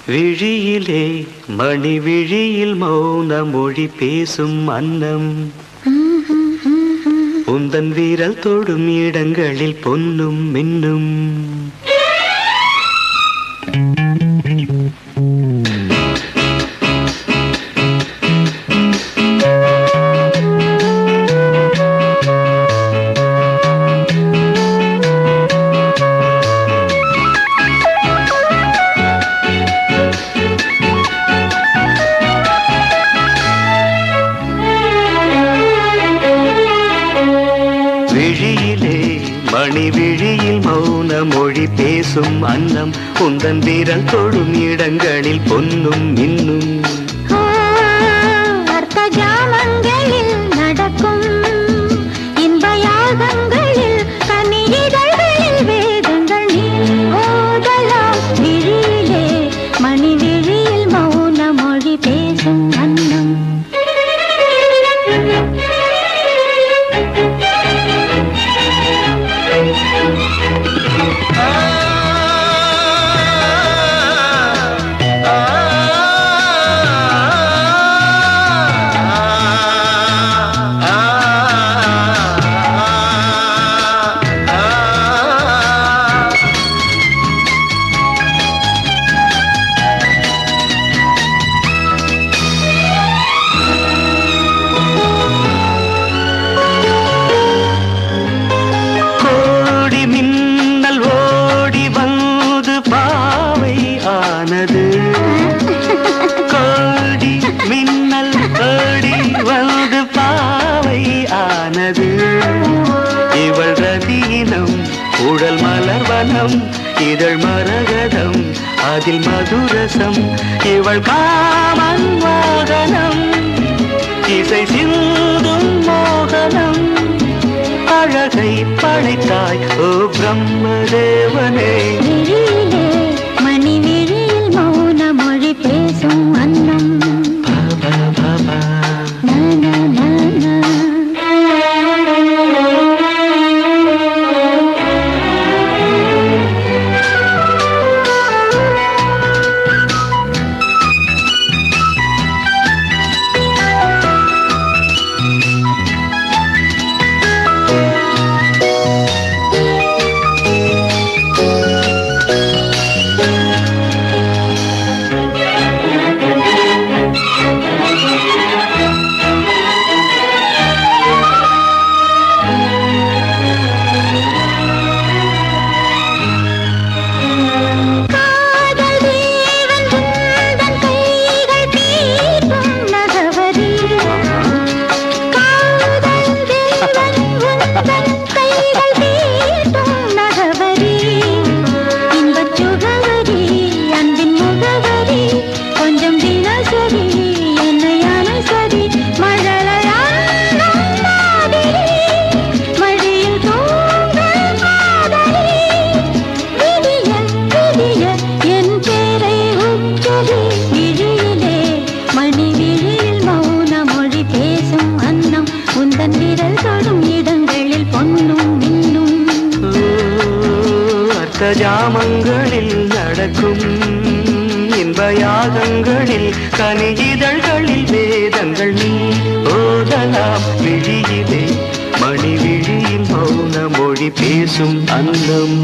விழியிலே மணி விழியில் மௌன மொழி பேசும் அன்னம் உந்தன் வீரல் தொடும் இடங்களில் பொன்னும் மின்னும். விழியிலே மணி விழியில் மௌன மொழி பேசும் அன்னம் உந்தன் வீரல் தொடும் இடங்களில் பொன்னும் மின்னும். அர்த்த ஜாமங்களில் நடக்கும் இன்ப யாகங்களில் கனியிதழ்களில் வேதங்கள் நீ ஓதலாம். விழியிலே மணி விழியில் மௌன மொழி பேசும் அன்னம். கோடி மின்னல் ஓடி வந்து பாவை ஆனது. இவள் ரதியினம் உடல் மலர்வனம் இதழ் மரகதம் அதில் மதுரசம். இவள் காமன் வாகனம் இசை சிந்தும் மோகனம். அழகை படைத்தாய் ஓ பிரம்மதேவனே. ஜாமங்களில் நடக்கும் இன்ப யாகங்களில் கனியிதழ்களில் வேதங்கள் நீ ஓதலாம். விழியிலே மணி விழியில் மௌன மொழி பேசும் அன்னம்.